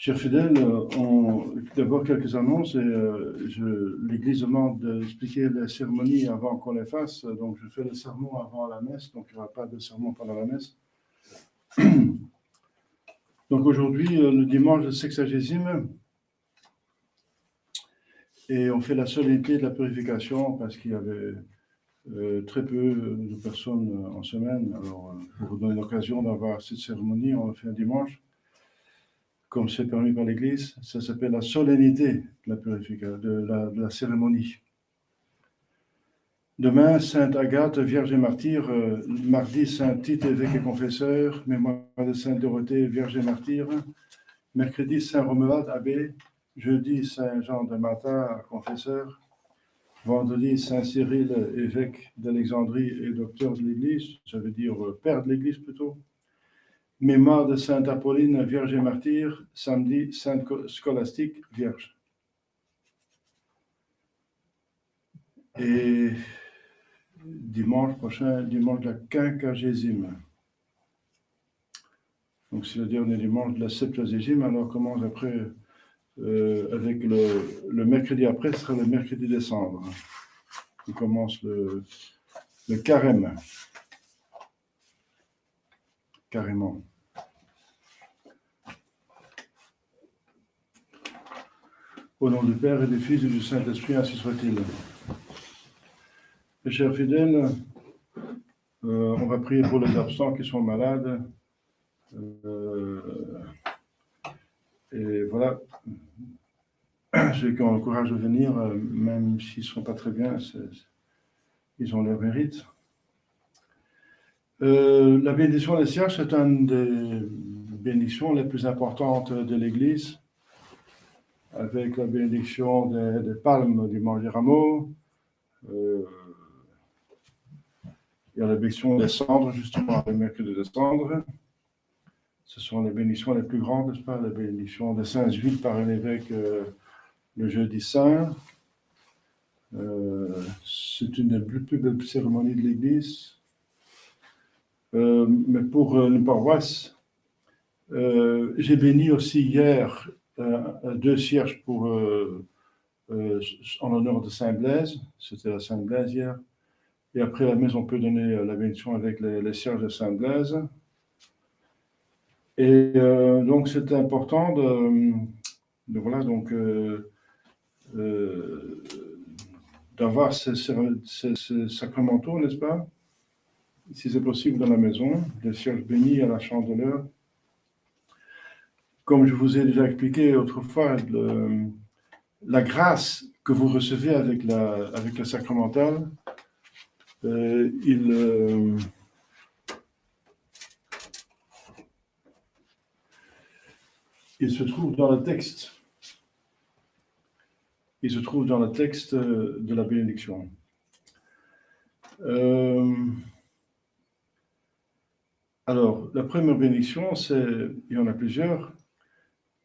Chers fidèles, d'abord quelques annonces. L'Église demande d'expliquer les cérémonies avant qu'on les fasse. Donc, je fais le sermon avant la messe, donc il n'y aura pas de sermon pendant la messe. Donc, aujourd'hui, le dimanche de sexagésime, et on fait la solennité de la purification parce qu'il y avait très peu de personnes en semaine. Alors, pour vous donner l'occasion d'avoir cette cérémonie, on le fait un dimanche. Comme c'est permis par l'Église, ça s'appelle la solennité de la purification, de la cérémonie. Demain, Sainte Agathe, Vierge et Martyre. Mardi, Saint Tite, évêque et confesseur. Mémoire de Sainte Dorothée, Vierge et Martyre. Mercredi, Saint Romuald, abbé. Jeudi, Saint Jean de Matha, confesseur. Vendredi, Saint Cyril, évêque d'Alexandrie et docteur de l'Église, ça veut dire père de l'Église plutôt. Mémoire de Sainte Apolline, Vierge et Martyre. Samedi, Sainte Scolastique, Vierge. Et dimanche prochain, dimanche de la quinquagésime. Donc c'est le dernier dimanche de la septuagésime, alors on commence après, avec le mercredi après, ce sera le mercredi décembre. On commence le carême. Carrément. Au nom du Père et du Fils et du Saint-Esprit, ainsi soit-il. Mes chers fidèles, on va prier pour les absents qui sont malades. Et voilà, ceux qui ont le courage de venir, même s'ils ne sont pas très bien, ils ont leur mérite. La bénédiction des cierges, c'est une des bénédictions les plus importantes de l'Église, avec la bénédiction des palmes du dimanche des rameaux. Il y a la bénédiction des cendres, justement, le mercredi des cendres. Ce sont les bénédictions les plus grandes, n'est-ce pas? La bénédiction des saintes huiles par l'évêque le jeudi saint. C'est une des plus belles cérémonies de l'Église. Mais pour une paroisse, j'ai béni aussi hier 2 cierges en l'honneur de Saint Blaise. C'était la Sainte Blaise hier. Et après la messe, on peut donner la bénédiction avec les cierges de Saint Blaise. Et donc, c'est important d'avoir ces sacramentaux, n'est-ce pas? Si c'est possible dans la maison, des cierges bénis à la chandeleur. Comme je vous ai déjà expliqué autrefois, la grâce que vous recevez avec le sacramental, il se trouve dans le texte. Il se trouve dans le texte de la bénédiction. Alors, la première bénédiction, il y en a plusieurs.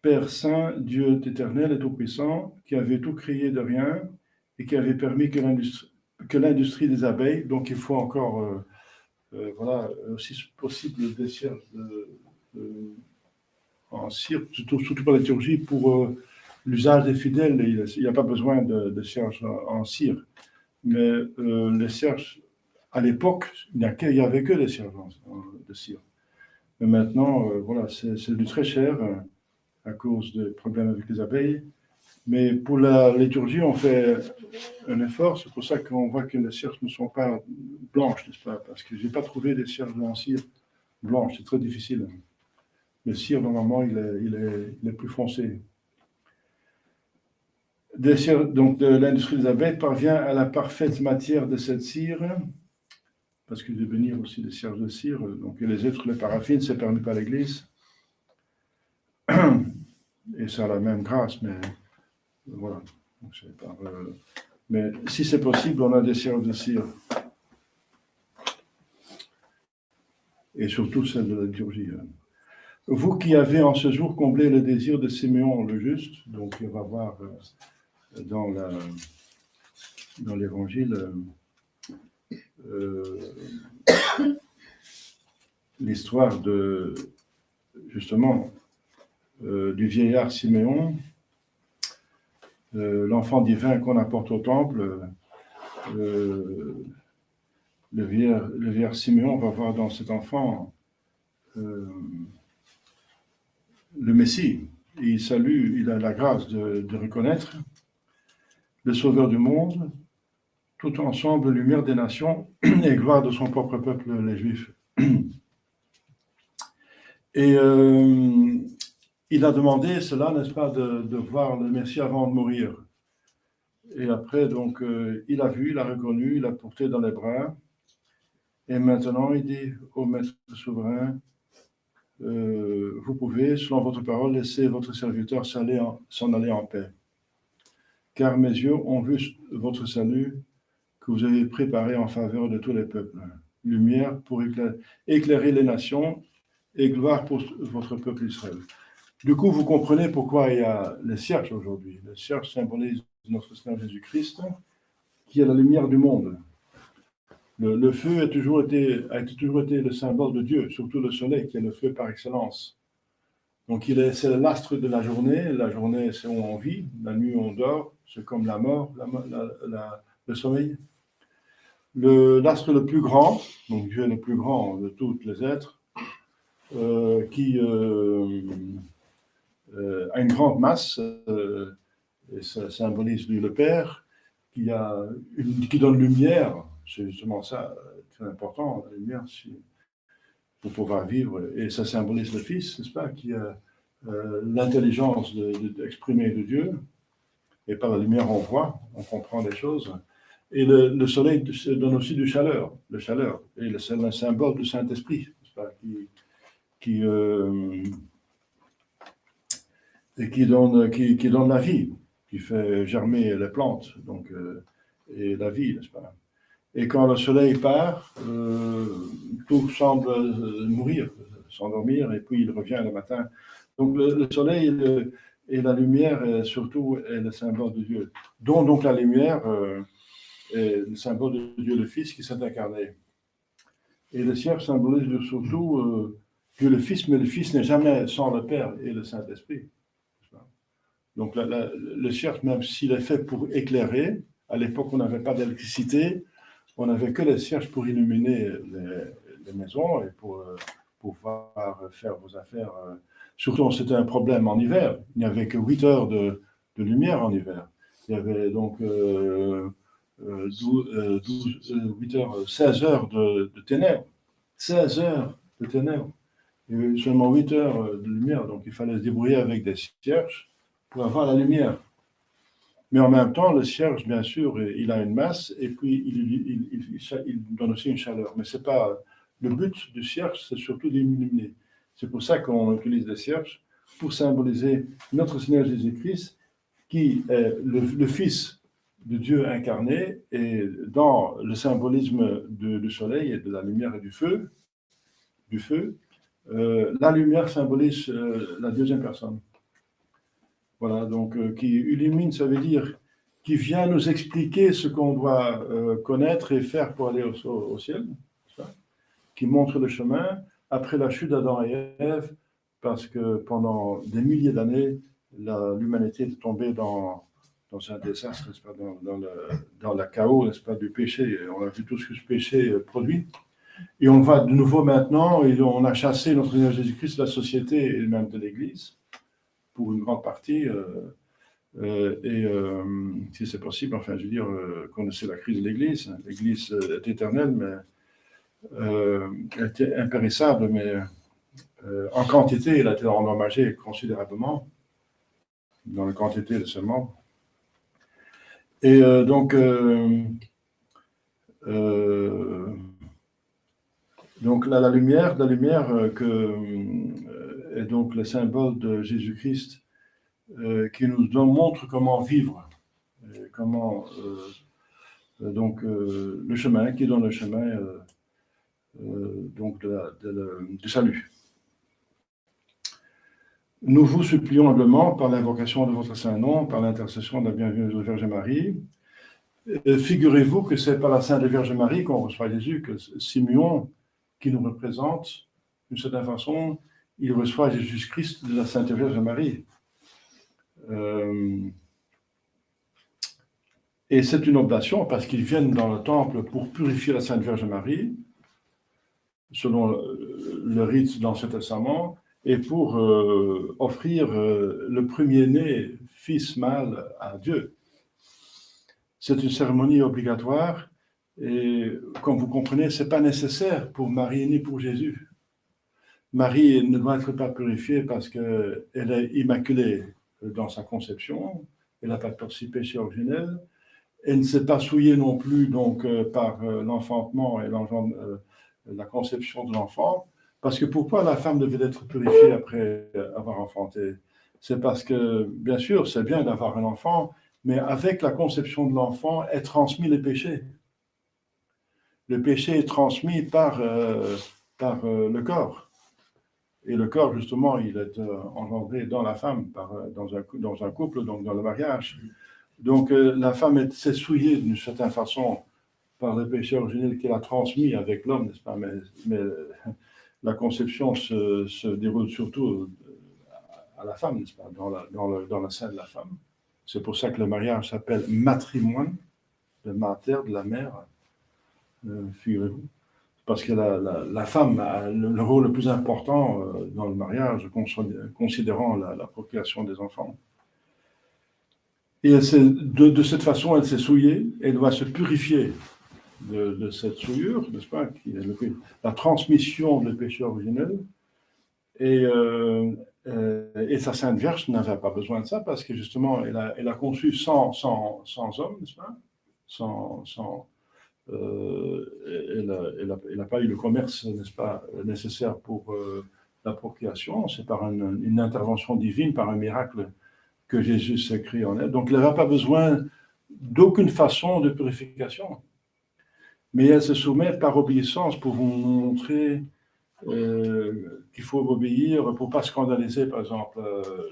Père Saint, Dieu éternel et tout-puissant, qui avait tout créé de rien et qui avait permis que l'industrie des abeilles, donc il faut encore, aussi possible des cierges en cire, surtout pour la liturgie, pour l'usage des fidèles, il n'y a pas besoin de cierges en cire. Mais les cierges, à l'époque, il n'y avait que des cierges de cire. Mais maintenant, c'est du très cher à cause des problèmes avec les abeilles. Mais pour la liturgie, on fait un effort. C'est pour ça qu'on voit que les cierges ne sont pas blanches, n'est-ce pas? Parce que je n'ai pas trouvé des cierges en cire blanches. C'est très difficile. Le cire, normalement, il est plus foncé. Donc, l'industrie des abeilles parvient à la parfaite matière de cette cire, parce qu'il devait venir aussi des cierges de cire. Donc, les autres, les paraffines, c'est permis par l'Église. Et ça a la même grâce, mais voilà. Donc, mais si c'est possible, on a des cierges de cire. Et surtout celle de la liturgie. Vous qui avez en ce jour comblé le désir de Siméon le juste, donc on va voir dans l'évangile l'histoire de, justement, du vieillard Siméon, l'enfant divin qu'on apporte au temple. Le vieillard Siméon va voir dans cet enfant le Messie. Et il a la grâce de reconnaître le Sauveur du monde, tout ensemble lumière des nations et gloire de son propre peuple, les Juifs. Et il a demandé cela, n'est-ce pas, de voir le Messie avant de mourir. Et après, donc, il a vu, il a reconnu, il a porté dans les bras. Et maintenant, il dit au Maître souverain, vous pouvez, selon votre parole, laisser votre serviteur s'en aller en paix. Car mes yeux ont vu votre salut que vous avez préparé en faveur de tous les peuples. Lumière pour éclairer les nations et gloire pour votre peuple Israël. Du coup, vous comprenez pourquoi il y a les cierges aujourd'hui. Les cierges symbolisent notre Seigneur Jésus-Christ, qui est la lumière du monde. Le feu a toujours été le symbole de Dieu, surtout le soleil, qui est le feu par excellence. Donc, c'est l'astre de la journée. La journée, c'est où on vit. La nuit, on dort. C'est comme la mort, le sommeil. L'astre le plus grand, donc Dieu est le plus grand de tous les êtres, qui a une grande masse, et ça symbolise lui le Père, qui donne lumière. C'est justement ça, très important, la lumière, pour pouvoir vivre. Et ça symbolise le Fils, n'est-ce pas, qui a l'intelligence d'exprimer de Dieu. Et par la lumière, on voit, on comprend des choses. Et le soleil donne aussi le chaleur. Et c'est un symbole du Saint-Esprit, n'est-ce pas, qui donne la vie, qui fait germer les plantes, donc, et la vie, n'est-ce pas. Et quand le soleil part, tout semble mourir, s'endormir, et puis il revient le matin. Donc le soleil et la lumière, surtout, est le symbole de Dieu. Dont donc la lumière est le symbole de Dieu le Fils qui s'est incarné. Et le cierge symbolise surtout Dieu le Fils, mais le Fils n'est jamais sans le Père et le Saint-Esprit. Donc le cierge, même s'il est fait pour éclairer, à l'époque on n'avait pas d'électricité, on n'avait que les cierges pour illuminer les maisons et pour pouvoir faire vos affaires. Surtout, c'était un problème en hiver. Il n'y avait que 8 heures de lumière en hiver. Il y avait donc 16 heures de ténèbres. 16 heures de ténèbres. Il y avait seulement 8 heures de lumière. Donc, il fallait se débrouiller avec des cierges pour avoir la lumière. Mais en même temps, le cierge, bien sûr, il a une masse et puis il donne aussi une chaleur. Mais c'est pas le but du cierge, c'est surtout d'illuminer. C'est pour ça qu'on utilise les cierges pour symboliser notre Seigneur Jésus-Christ, qui est le Fils de Dieu incarné, et dans le symbolisme du soleil et de la lumière et du feu, la lumière symbolise la deuxième personne. Voilà, donc qui illumine, ça veut dire qui vient nous expliquer ce qu'on doit connaître et faire pour aller au ciel, ça, qui montre le chemin après la chute d'Adam et Ève, parce que pendant des milliers d'années, l'humanité est tombée dans un désastre, n'est-ce pas, dans le chaos, n'est-ce pas, du péché. On a vu tout ce que ce péché produit. Et on va de nouveau maintenant, et on a chassé notre Seigneur Jésus-Christ de la société et même de l'Église, pour une grande partie, si c'est possible, enfin, je veux dire, connaissez la crise de l'Église. L'Église est éternelle, mais elle était impérissable, mais en quantité, elle a été endommagée considérablement, dans la quantité de ses membres. Et donc la lumière est donc le symbole de Jésus-Christ, qui nous montre comment vivre, le chemin, qui donne le chemin donc du salut. Nous vous supplions humblement, par l'invocation de votre saint nom, par l'intercession de la bienvenue Vierge Marie, figurez-vous que c'est par la Sainte Vierge Marie qu'on reçoit Jésus, que Simeon, qui nous représente d'une certaine façon, il reçoit Jésus-Christ de la Sainte Vierge Marie. Et c'est une oblation parce qu'ils viennent dans le temple pour purifier la Sainte Vierge Marie, selon le rite dans l'Ancien Testament, et pour offrir le premier-né, fils mâle, à Dieu. C'est une cérémonie obligatoire et, comme vous comprenez, ce n'est pas nécessaire pour Marie ni pour Jésus. Marie ne doit être pas purifiée parce qu'elle est immaculée dans sa conception, elle n'a pas de péché originel, elle ne s'est pas souillée non plus donc, par l'enfantement et la conception de l'enfant, parce que pourquoi la femme devait être purifiée après avoir enfanté? C'est parce que, bien sûr, c'est bien d'avoir un enfant, mais avec la conception de l'enfant est transmis le péché. Le péché est transmis par le corps. Et le corps, justement, il est engendré dans la femme, dans un couple, donc dans le mariage. Donc la femme s'est souillée d'une certaine façon par le péché originel qu'elle a transmis avec l'homme, n'est-ce pas? Mais la conception se déroule surtout à la femme, n'est-ce pas? Dans le sein de la femme. C'est pour ça que le mariage s'appelle matrimoine, de mater, de la mère, figurez-vous. Parce que la femme a le rôle le plus important dans le mariage, considérant la procréation des enfants. Et de cette façon, elle s'est souillée, elle doit se purifier de cette souillure, n'est-ce pas, qui est la transmission du péché originel. Et sa Sainte Vierge n'avait pas besoin de ça, parce que justement, elle a conçu sans homme, n'est-ce pas, elle n'a pas eu le commerce, n'est-ce pas, nécessaire pour la procréation. C'est par une intervention divine, par un miracle, que Jésus s'est créé en elle. Donc, elle n'avait pas besoin d'aucune façon de purification. Mais elle se soumet par obéissance pour vous montrer qu'il faut obéir pour ne pas scandaliser, par exemple,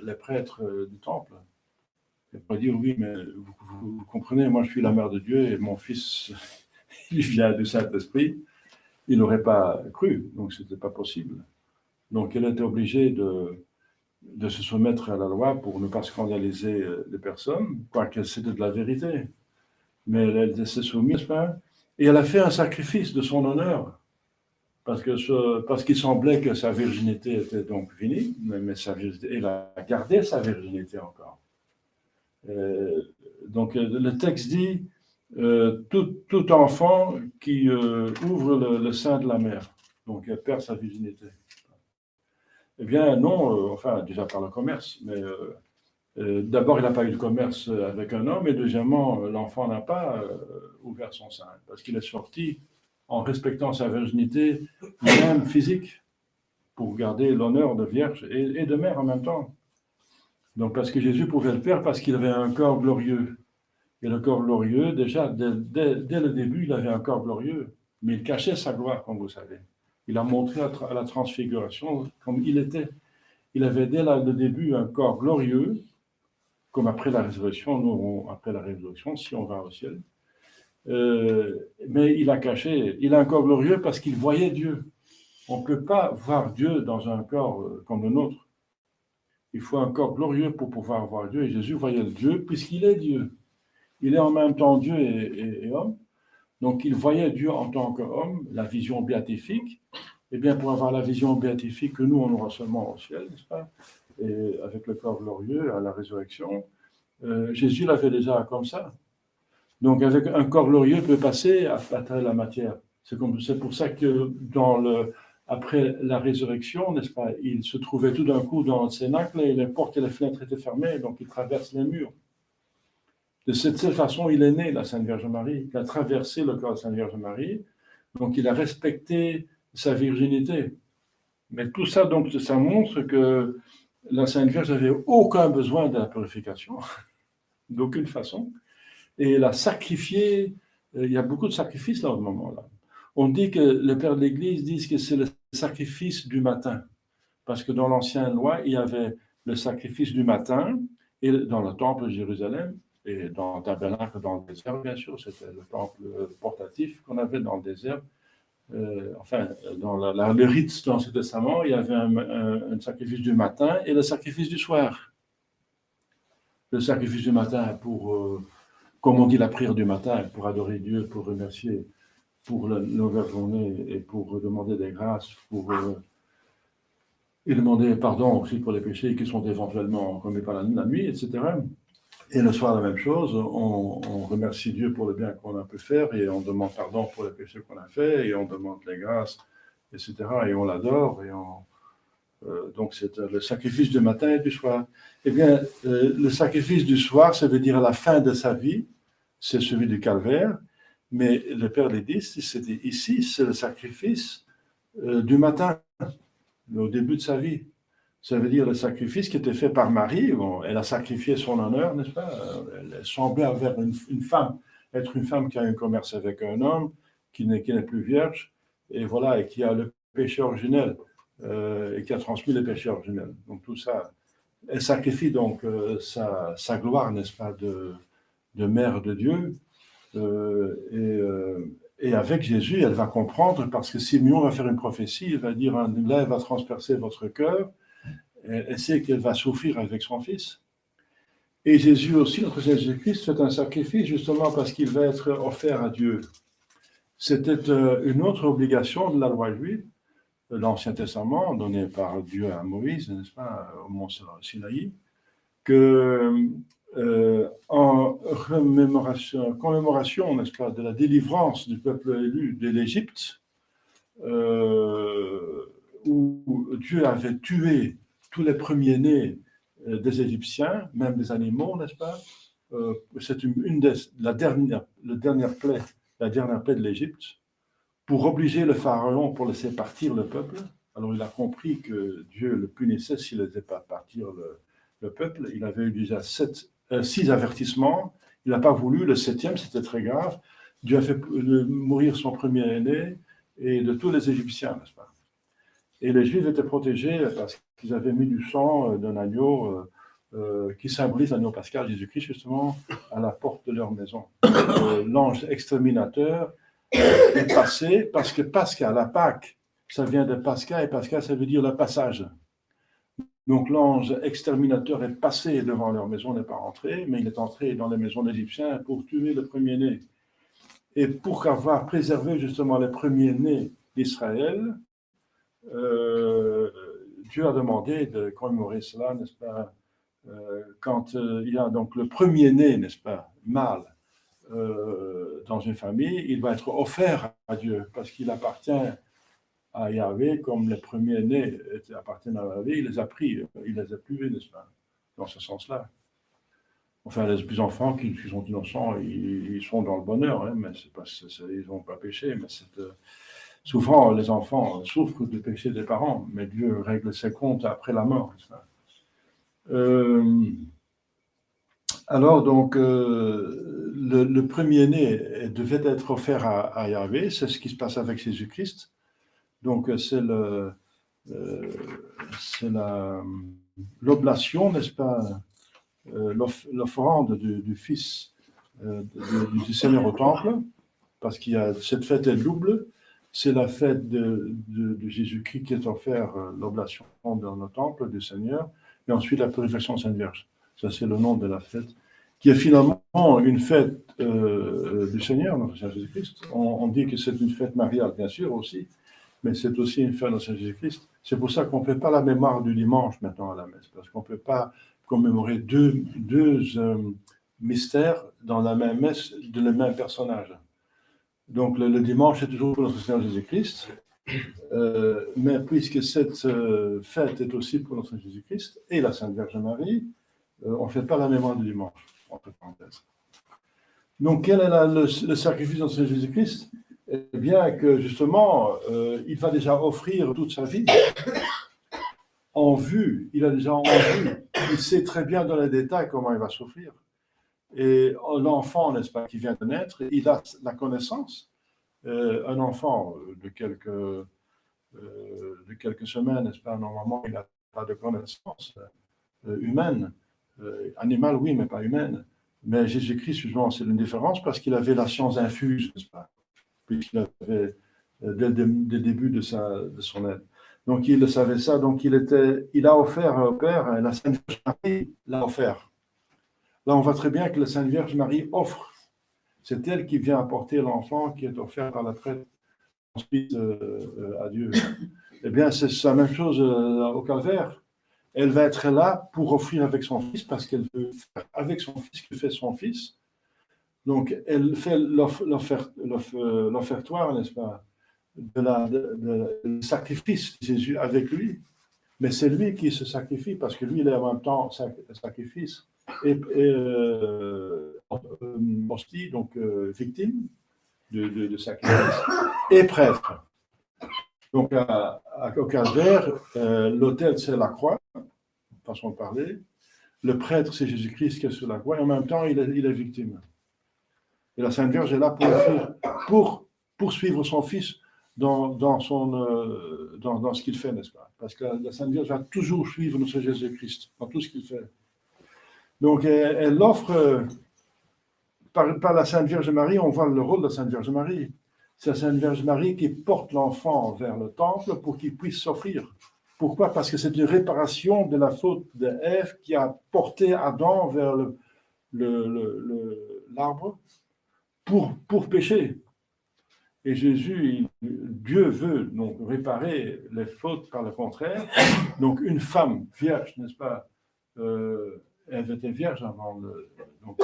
les prêtres du temple. Elle peut dire, oui, mais vous comprenez, moi je suis la mère de Dieu et mon fils, il vient du Saint-Esprit. Il n'aurait pas cru, donc ce n'était pas possible. Donc elle était obligée de se soumettre à la loi pour ne pas scandaliser les personnes, quoique c'était de la vérité. Mais elle s'est soumise, et elle a fait un sacrifice de son honneur, parce qu'il semblait que sa virginité était donc finie, mais elle a gardé sa virginité encore. Donc le texte dit tout enfant qui ouvre le sein de la mère, donc elle perd sa virginité. Eh bien non, enfin déjà par le commerce, mais d'abord il n'a pas eu de commerce avec un homme, et deuxièmement l'enfant n'a pas ouvert son sein, parce qu'il est sorti en respectant sa virginité, même physique, pour garder l'honneur de vierge et de mère en même temps. Donc parce que Jésus pouvait le faire, parce qu'il avait un corps glorieux. Et le corps glorieux, déjà, dès le début, il avait un corps glorieux, mais il cachait sa gloire, comme vous savez. Il a montré à la transfiguration comme il était. Il avait dès le début un corps glorieux, comme après la résurrection, après la résurrection, si on va au ciel. Mais il a caché, il a un corps glorieux parce qu'il voyait Dieu. On ne peut pas voir Dieu dans un corps comme le nôtre. Il faut un corps glorieux pour pouvoir voir Dieu, et Jésus voyait Dieu puisqu'il est Dieu. Il est en même temps Dieu et homme, donc il voyait Dieu en tant qu'homme, la vision béatifique. Eh bien, pour avoir la vision béatifique que nous, on aura seulement au ciel, n'est-ce pas, et avec le corps glorieux à la résurrection, Jésus l'avait déjà comme ça. Donc, avec un corps glorieux, il peut passer à travers la matière. C'est pour ça que après la résurrection, n'est-ce pas, il se trouvait tout d'un coup dans le cénacle et les portes et les fenêtres étaient fermées, donc il traverse les murs. De cette façon, il est né, la Sainte Vierge Marie. Il a traversé le corps de la Sainte Vierge Marie, donc il a respecté sa virginité. Mais tout ça, donc, ça montre que la Sainte Vierge n'avait aucun besoin de la purification, d'aucune façon. Et elle a sacrifié, il y a beaucoup de sacrifices là au moment-là. On dit que le Père de l'Église dit que c'est le sacrifice du matin, parce que dans l'ancienne loi, il y avait le sacrifice du matin, et dans le temple de Jérusalem, et dans le tabernacle dans le désert, bien sûr, c'était le temple portatif qu'on avait dans le désert, enfin, dans le rite de l'Ancien Testament, il y avait un sacrifice du matin et le sacrifice du soir. Le sacrifice du matin pour, comme on dit, la prière du matin, pour adorer Dieu, pour remercier pour la nouvelle journée et pour demander des grâces, et demander pardon aussi pour les péchés qui sont éventuellement commis par la nuit, etc. Et le soir, la même chose, on remercie Dieu pour le bien qu'on a pu faire et on demande pardon pour les péchés qu'on a fait et on demande les grâces, etc. Et on l'adore. Donc, c'est le sacrifice du matin et du soir. Eh bien, le sacrifice du soir, ça veut dire à la fin de sa vie, c'est celui du calvaire. Mais le Père les dit, ici, c'est le sacrifice du matin, au début de sa vie. Ça veut dire le sacrifice qui était fait par Marie. Bon, elle a sacrifié son honneur, n'est-ce pas? Elle semblait avoir une femme, être une femme qui a un commerce avec un homme, qui n'est plus vierge, et voilà, et qui a le péché originel, et qui a transmis le péché originel. Donc tout ça, elle sacrifie donc sa gloire, n'est-ce pas, de mère de Dieu. Et avec Jésus, elle va comprendre, parce que Simeon va faire une prophétie, il va dire, là, elle va transpercer votre cœur, elle sait qu'elle va souffrir avec son fils. Et Jésus aussi, notre Jésus-Christ, fait un sacrifice justement parce qu'il va être offert à Dieu. C'était une autre obligation de la loi juive, de l'Ancien Testament, donnée par Dieu à Moïse, n'est-ce pas, au mont Sinaï, que en commémoration, n'est-ce pas, de la délivrance du peuple élu de l'Égypte, où Dieu avait tué tous les premiers-nés des Égyptiens, même des animaux, n'est-ce pas? C'est la dernière plaie de l'Égypte, pour obliger le pharaon pour laisser partir le peuple. Alors il a compris que Dieu le punissait s'il ne laissait pas partir le peuple. Il avait eu déjà 6 avertissements. Il n'a pas voulu. Le 7e, c'était très grave. Dieu a fait mourir son premier-né et de tous les Égyptiens, n'est-ce pas? Et les Juifs étaient protégés parce qu'ils avaient mis du sang d'un agneau qui symbolise l'agneau pascal, Jésus-Christ, justement, à la porte de leur maison. L'ange exterminateur est passé parce que Pascal, la Pâque, ça vient de Pascal, et Pascal, ça veut dire le passage. Donc l'ange exterminateur est passé devant leur maison, n'est pas rentré, mais il est entré dans les maisons d'Égyptiens pour tuer le premier-né. Et pour avoir préservé justement les premiers-nés d'Israël, Dieu a demandé de commémorer cela, n'est-ce pas, quand il y a donc le premier-né, n'est-ce pas, mâle, dans une famille, il va être offert à Dieu parce qu'il appartient à Yahvé comme les premiers-nés appartiennent à Yahvé, il les a pris, il les a privés, n'est-ce pas, dans ce sens-là. Enfin, les petits enfants qui sont innocents, ils sont dans le bonheur, hein, mais c'est pas, ils n'ont pas péché, mais souvent, les enfants souffrent du péché des parents, mais Dieu règle ses comptes après la mort. Alors, donc, le premier-né devait être offert à Yahvé, c'est ce qui se passe avec Jésus-Christ. Donc, c'est l'oblation, n'est-ce pas, l'offrande du Fils du Seigneur au Temple, parce qu'il y a cette fête est double. C'est la fête de Jésus-Christ qui est offert l'oblation dans le temple du Seigneur, et ensuite la purification de Sainte Vierge. Ça, c'est le nom de la fête, qui est finalement une fête du Seigneur, notre Seigneur Jésus-Christ. On dit que c'est une fête mariale, bien sûr, aussi, mais c'est aussi une fête de Seigneur Jésus-Christ. C'est pour ça qu'on ne fait pas la mémoire du dimanche maintenant à la messe, parce qu'on ne peut pas commémorer deux mystères dans la même messe de le même personnage. Donc le dimanche est toujours pour notre Seigneur Jésus-Christ, mais puisque cette fête est aussi pour notre Seigneur Jésus-Christ et la Sainte Vierge Marie, on ne fait pas la mémoire du dimanche, entre parenthèses. Donc quel est le sacrifice de notre Seigneur Jésus-Christ? Eh bien que justement, il va déjà offrir toute sa vie en vue, il a déjà en vue, il sait très bien dans les détails comment il va souffrir. Et l'enfant, n'est-ce pas, qui vient de naître, il a la connaissance. Un enfant de quelques semaines, n'est-ce pas, normalement, il n'a pas de connaissance humaine. Animale, oui, mais pas humaine. Mais Jésus-Christ, justement, c'est une différence parce qu'il avait la science infuse, n'est-ce pas, puisqu'il avait dès le début de son aide. Donc il savait ça, donc il a offert au Père, la Sainte Vierge Marie l'a offert. Là, on voit très bien que la Sainte Vierge Marie offre. C'est elle qui vient apporter l'enfant qui est offert par la prêtre ensuite à Dieu. Eh bien, c'est la même chose au Calvaire. Elle va être là pour offrir avec son fils, parce qu'elle veut faire avec son fils ce que fait son fils. Donc, elle fait l'offertoire, n'est-ce pas, le sacrifice de Jésus avec lui. Mais c'est lui qui se sacrifie, parce que lui, il est en même temps sacrifice et hostie, donc victime de sacrifice, et prêtre. Donc, au Calvaire, l'autel, c'est la croix, façon de parler. Le prêtre, c'est Jésus-Christ qui est sur la croix, et en même temps, il est victime. Et la Sainte Vierge est là pour poursuivre son fils dans ce qu'il fait, n'est-ce pas? Parce que la Sainte Vierge va toujours suivre notre Jésus-Christ dans tout ce qu'il fait. Donc, elle offre, par la Sainte Vierge Marie, on voit le rôle de la Sainte Vierge Marie. C'est la Sainte Vierge Marie qui porte l'enfant vers le temple pour qu'il puisse s'offrir. Pourquoi? Parce que c'est une réparation de la faute d'Ève qui a porté Adam vers l'arbre pour pécher. Et Jésus, Dieu veut donc réparer les fautes par le contraire. Donc une femme vierge, n'est-ce pas, elle était vierge avant donc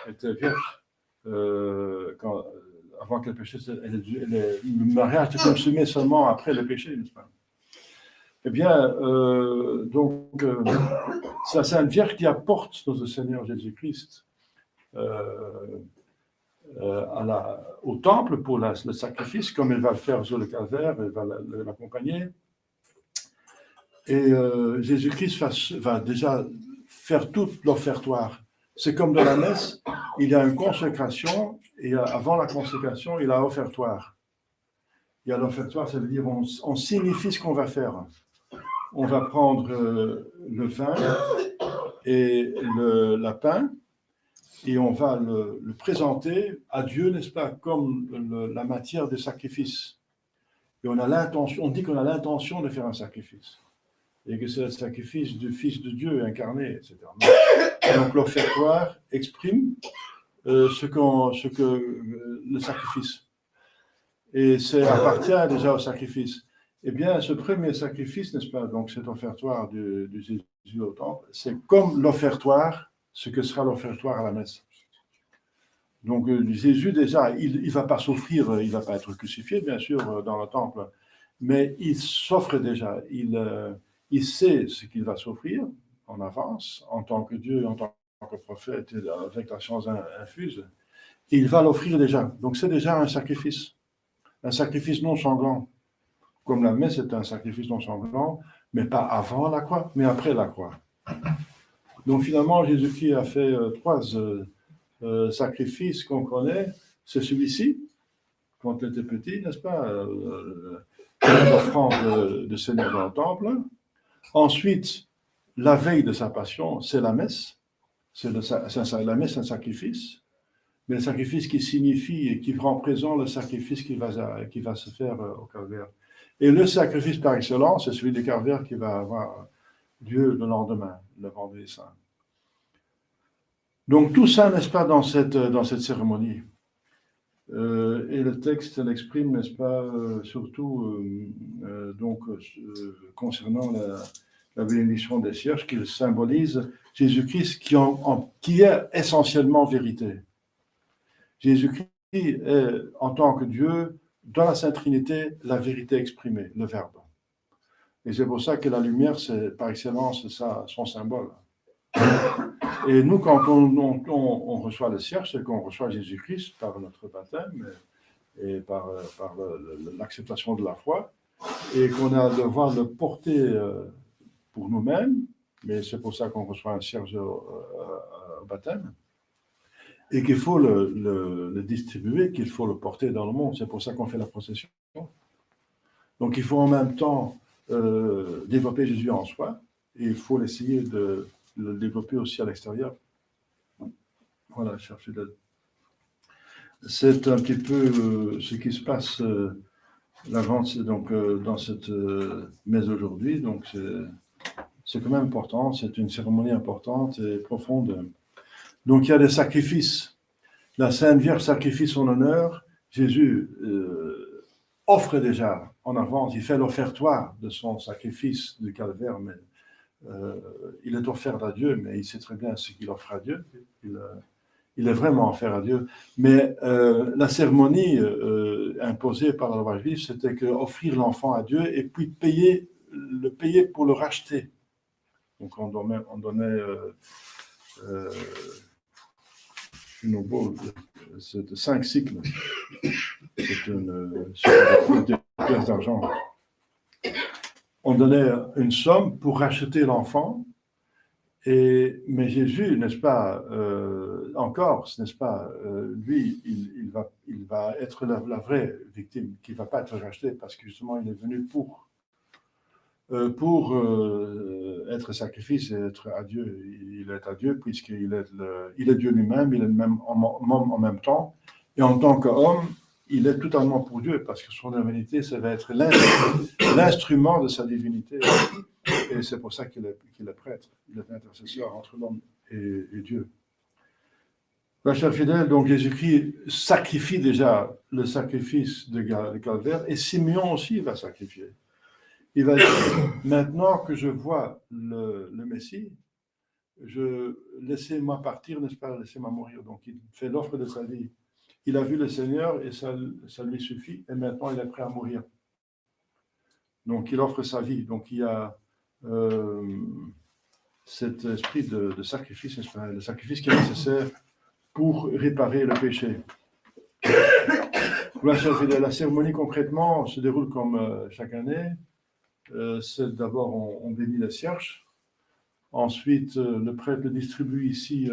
elle était vierge avant qu'elle péchait. Le mariage était consommé seulement après le péché, n'est-ce pas? Eh bien, c'est la Sainte Vierge qui apporte notre Seigneur Jésus-Christ au temple pour le sacrifice, comme elle va le faire sur le calvaire, elle va l'accompagner. Et Jésus-Christ va déjà faire tout l'offertoire. C'est comme dans la messe, il y a une consécration, et avant la consécration, il y a l'offertoire. Il y a l'offertoire, ça veut dire on signifie ce qu'on va faire. On va prendre le vin et le pain, et on va le présenter à Dieu, n'est-ce pas, comme la matière de sacrifice. Et on dit qu'on a l'intention de faire un sacrifice. Et que c'est le sacrifice du Fils de Dieu incarné, etc. Donc l'offertoire exprime le sacrifice. Et ça appartient déjà au sacrifice. Eh bien, ce premier sacrifice, n'est-ce pas, donc cet offertoire de Jésus au temple, c'est comme l'offertoire, ce que sera l'offertoire à la messe. Donc Jésus, déjà, il ne va pas souffrir, il ne va pas être crucifié, bien sûr, dans le temple, mais il s'offre déjà, il sait ce qu'il va souffrir en avance, en tant que Dieu, en tant que prophète, avec la science infuse, et il va l'offrir déjà. Donc c'est déjà un sacrifice non sanglant. Comme la messe est un sacrifice non sanglant, mais pas avant la croix, mais après la croix. Donc finalement, Jésus-Christ a fait trois sacrifices qu'on connaît. C'est celui-ci, quand il était petit, n'est-ce pas, l'offrande de Seigneur dans le temple. Ensuite, la veille de sa passion, c'est la messe. La messe, c'est un sacrifice, mais le sacrifice qui signifie et qui rend présent le sacrifice qui va se faire au calvaire. Et le sacrifice par excellence, c'est celui du calvaire qui va avoir Dieu le lendemain, le vendredi saint. Donc tout ça, n'est-ce pas, dans cette cérémonie. Et le texte l'exprime, n'est-ce pas, surtout concernant la bénédiction des cierges, qu'il symbolise Jésus-Christ qui est essentiellement vérité. Jésus-Christ est, en tant que Dieu, dans la Sainte Trinité, la vérité exprimée, le Verbe. Et c'est pour ça que la lumière, c'est par excellence son symbole. Et nous, quand on reçoit le cierge, c'est qu'on reçoit Jésus-Christ par notre baptême et par l'acceptation de la foi, et qu'on a le devoir de le porter pour nous-mêmes, mais c'est pour ça qu'on reçoit un cierge au baptême, et qu'il faut le distribuer, qu'il faut le porter dans le monde. C'est pour ça qu'on fait la procession. Donc il faut en même temps développer Jésus en soi, et il faut essayer de le développer aussi à l'extérieur. Voilà, chercher d'aide. C'est un petit peu ce qui se passe la vente, donc, dans cette messe aujourd'hui. Donc, c'est quand même important. C'est une cérémonie importante et profonde. Donc, il y a des sacrifices. La Sainte Vierge sacrifie son honneur. Jésus offre déjà en avance, il fait l'offertoire de son sacrifice du calvaire, mais il est offert à Dieu, mais il sait très bien ce qu'il offre à Dieu. Il est vraiment offert à Dieu. Mais la cérémonie imposée par la loi juive, c'était qu'offrir l'enfant à Dieu et puis le payer pour le racheter. Donc on donnait une c'est 5 cycles. C'est une pièce d'argent. On donnait une somme pour racheter l'enfant. Mais Jésus, n'est-ce pas, encore, n'est-ce pas, lui, il va être la vraie victime, qui ne va pas être rachetée, parce que justement, il est venu pour être sacrifice et être à Dieu. Il est à Dieu, puisqu'il est Dieu lui-même, il est même en même temps, et en tant qu'homme, il est totalement pour Dieu, parce que son divinité, ça va être l'instrument de sa divinité. Et c'est pour ça qu'il est prêtre, il est intercesseur entre l'homme et Dieu. Ma chère fidèle, donc Jésus-Christ sacrifie déjà le sacrifice de calvaire, et Simeon aussi va sacrifier. Il va dire, maintenant que je vois le Messie, laissez-moi partir, n'est-ce pas, laissez-moi mourir. Donc il fait l'offre de sa vie. Il a vu le Seigneur et ça lui suffit, et maintenant il est prêt à mourir. Donc il offre sa vie. Donc il y a cet esprit de sacrifice, le sacrifice qui est nécessaire pour réparer le péché. La cérémonie concrètement se déroule comme chaque année. C'est d'abord on bénit les cierges. Ensuite, le prêtre le distribue ici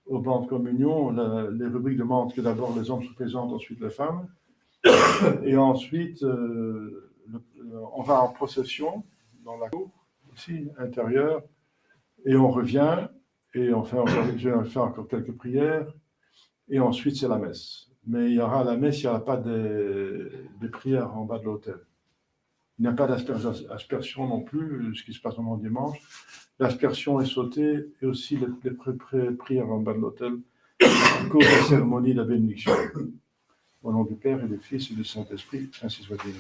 au banc de communion. Les rubriques demandent que d'abord les hommes se présentent, ensuite les femmes. Et ensuite, on va en procession dans la cour, ici, intérieure, et on revient, et je vais faire encore quelques prières, et ensuite c'est la messe. Mais il y aura la messe, il n'y aura pas des prières en bas de l'autel. Il n'y a pas d'aspersion non plus, ce qui se passe pendant dimanche. L'aspersion est sautée, et aussi les prières en bas de l'autel, à cause de la cérémonie de la bénédiction. Au nom du Père et du Fils et du Saint-Esprit, ainsi soit-il.